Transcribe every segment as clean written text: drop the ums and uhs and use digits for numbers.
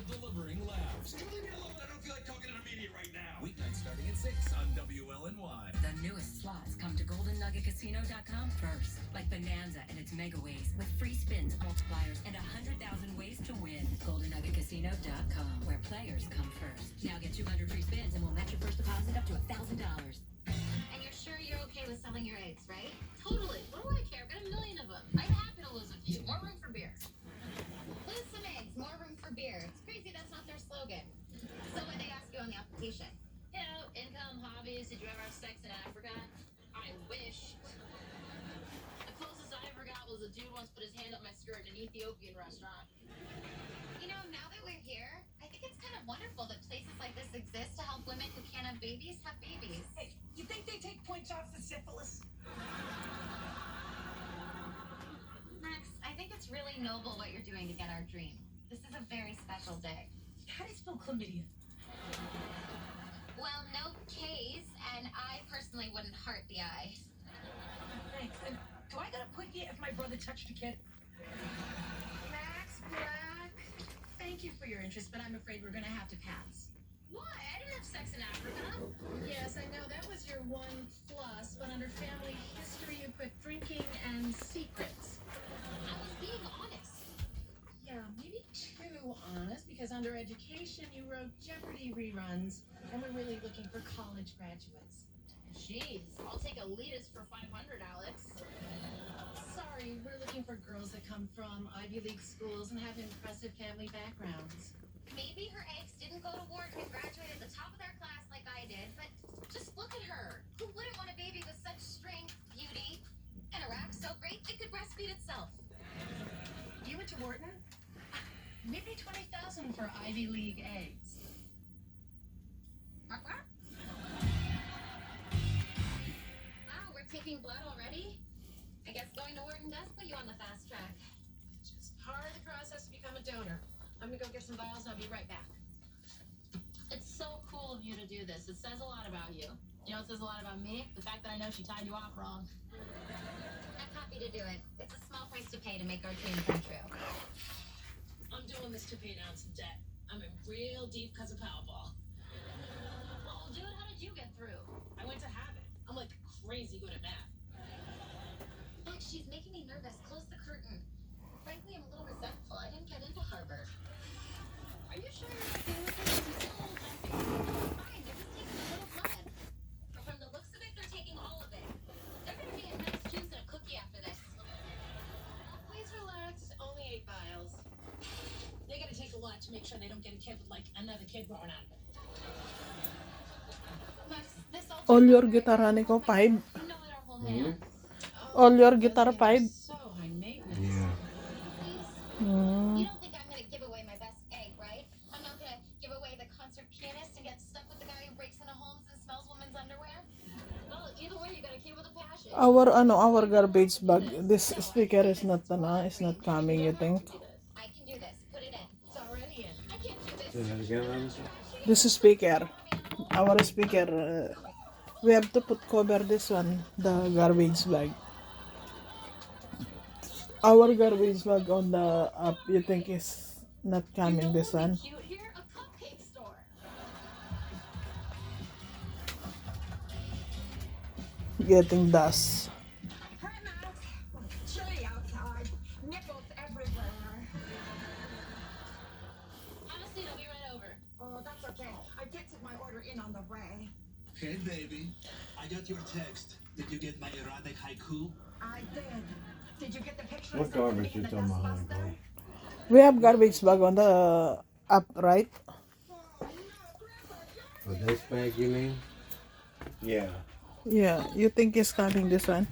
delivering laughs. Leave me alone. I don't feel like talking to the media right now. Weeknights starting at 6 on WLNY. The newest slots come to GoldenNuggetCasino.com first, like Bonanza and its mega ways with free spins, multipliers, and 100,000 ways to win. GoldenNuggetCasino.com, where players come first. Now get 200 free spins and we'll match your first deposit up to $1,000. And you're sure you're okay with selling your eggs, right? Totally. What do I care? I've got a million of them. I'm happy to lose a few. More room for beer. Lose some eggs, more room for beer. It's crazy that's not their slogan. So what they ask you on the application? You know, income, hobbies, did you ever have sex in Africa? I wish. The closest I ever got was a dude once put his hand up my skirt in an Ethiopian restaurant. You know, now that we're here, I think it's kind of wonderful that places like this exist to help women who can't have babies. Hey, you think they take points off for syphilis? Max, I think it's really noble what you're doing to get our dream. This is a very special day. How do you spell chlamydia? Well, no K's, and I personally wouldn't heart the I. Thanks. And do I gotta put you if my brother touched a kid? Max Black, thank you for your interest, but I'm afraid we're gonna have to pass. Why? I didn't have sex in Africa. Yes, I know that was your one plus, but under family history you put drinking and secrets. I was being honest. Yeah, maybe too honest, because under education you wrote Jeopardy reruns, and we're really looking for college graduates. Jeez, I'll take elitist for 500, Alex. Sorry, we're looking for girls that come from Ivy League schools and have impressive family backgrounds. Maybe her eggs didn't go to Wharton and graduate at the top of their class like I did, but just look at her. Who wouldn't want a baby with such strength, beauty, and a rack so great it could breastfeed itself? You went to Wharton? Maybe 20,000 for Ivy League eggs. Wow, we're taking blood already? I guess going to Wharton does put you on the fast track. It's just part of the process to become a donor. I'm gonna go get some vials and I'll be right back. It's so cool of you to do this. It says a lot about you. You know, it says a lot about me. The fact that I know she tied you off wrong. I'm happy to do it. It's a small price to pay to make our dream come true. I'm doing this to pay down some debt. I'm in real deep because of Powerball. Well, dude, how did you get through? I went to Habit. I'm like crazy good at math. Look, she's making me nervous. Close the curtain. Frankly, I'm a little resentful. I didn't get into Harvard. Are you sure you're okay with this? Fine, they're just taking a little blood. But from the looks of it, they're taking all of it. They're gonna be in nice juice and a cookie after this. Please relax. Only 8 vials. They gotta take a lot to make sure they don't get a kid with like another kid growing out of it. Max, this All your guitar, honey ko, 5. You know that our whole hand. All your guitar, 5. So high maintenance. Yeah. You don't think I'm gonna give away my best egg, right? I'm not gonna give away the concert pianist and get stuck with the guy who breaks into homes and smells women's underwear? Well, either way, you got a kid with a passion. Our garbage bag. This speaker is not coming, you think? I can do this. Put it in. It's already in. I can't do this. Say that again, Anderson? This is speaker. Our speaker. We have to put cover this one, the garbage bag. Our garbage bag on the app, you think is not coming, this one? Cute here, a cupcake store. Getting dust. Hi, Max. Chilly outside. Nipples everywhere. Honestly, I'll be right over. Oh, that's okay. I did take my order in on the way. Hey, baby. I got your text. Did you get my erotic haiku? I did. Did you get the picture? What garbage you talking about, honey? We have garbage bag on the app, right? For this bag, you mean? Yeah. Yeah, you think it's coming, this one?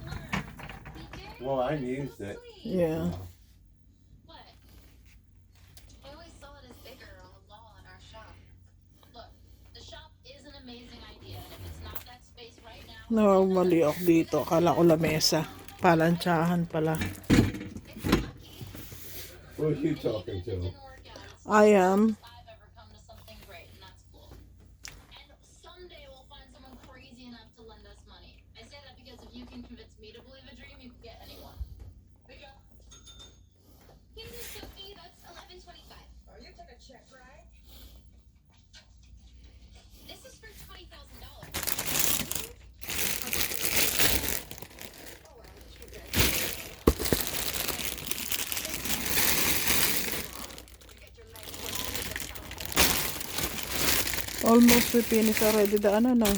Well, I used it. Yeah. What? I always saw it as bigger on the wall in our shop. Look, the shop is an amazing idea, and if it's not that space right now, Mali ako dito. Akala ko lamesa. Palantsahan pala. it's lucky. Who are you talking Even if it to? didn't work out, it's I am. I've ever come to something great, and that's cool. And someday we'll find someone crazy enough to lend us money. I say that because if you can convince me to believe a dream, you can get anyone. Here it is, Sophie. That's $11.25. Oh, you took a check, right? Almost we finish already the ano no,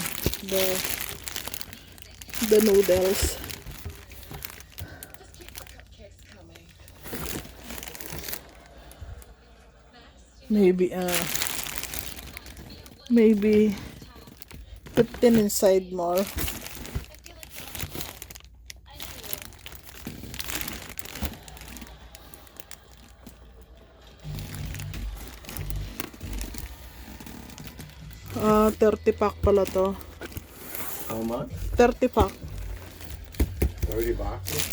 the noodles. Just keep the cupcakes coming. Maybe 15 inside more. Ah, 30 pack pala to. How much? 30 pack. 30 boxes?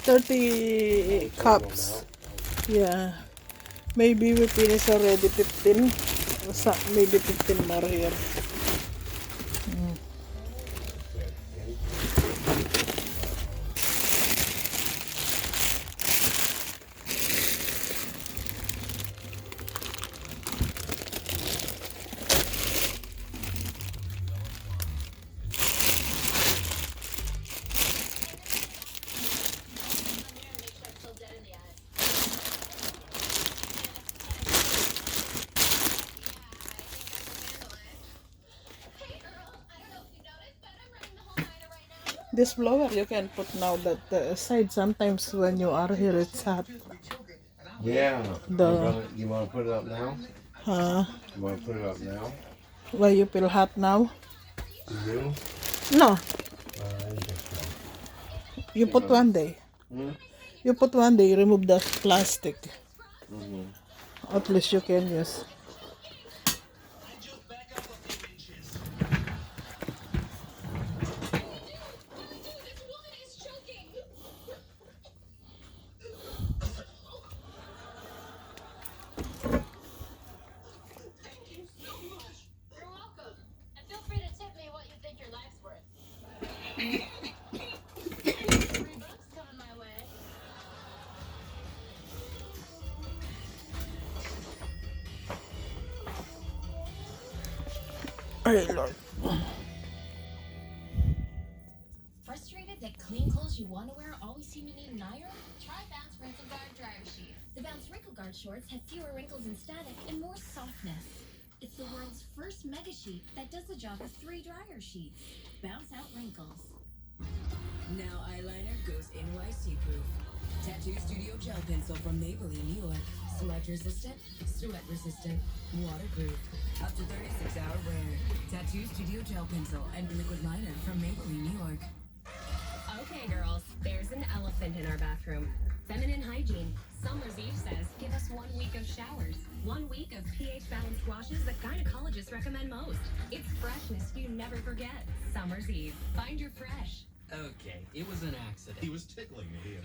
30 cups. Yeah. Maybe we finish already 15. Maybe 15 more here. This blower you can put now that side. Sometimes when you are here it's hot. Yeah. You want to put it up now? Huh? You want to put it up now? Why you feel hot now? You? No. I think so. You put one day. You put one day, remove the plastic. At least you can use. I just back up a few inches. This woman is choking. Thank you so much. You're welcome. And feel free to tip me what you think your life's worth. $3 coming my way. Ay, Lord. Frustrated that clean clothes you want to wear always seem to need an iron? Try Bounce Wrinkle Guard dryer sheets. The Bounce Wrinkle Guard shorts have fewer wrinkles and static and more softness. It's the world's first mega sheet that does the job of 3 dryer sheets. Bounce out wrinkles. Now eyeliner goes NYC proof. Tattoo Studio Gel Pencil from Maybelline, New York. Smudge resistant, sweat resistant, waterproof. Up to 36-hour wear. Tattoo Studio Gel Pencil and liquid liner from Maybelline, New York. Okay, girls, there's an elephant in our bathroom. Feminine hygiene. Summer's Eve says, give us 1 week of showers. 1 week of pH-balanced washes that gynecologists recommend most. It's freshness you never forget. Summer's Eve. Find your fresh. Okay, it was an accident. He was tickling me.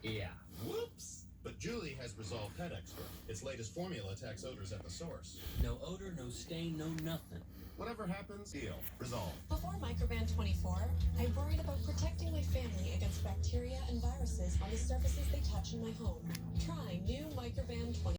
Yeah. Whoops! But Julie has Resolve Pet Extra. Its latest formula attacks odors at the source. No odor, no stain, no nothing. Whatever happens, deal. Resolve. Before Microban 24, I worried about protecting my family against bacteria and viruses on the surfaces they touch in my home. Try new Microban 24.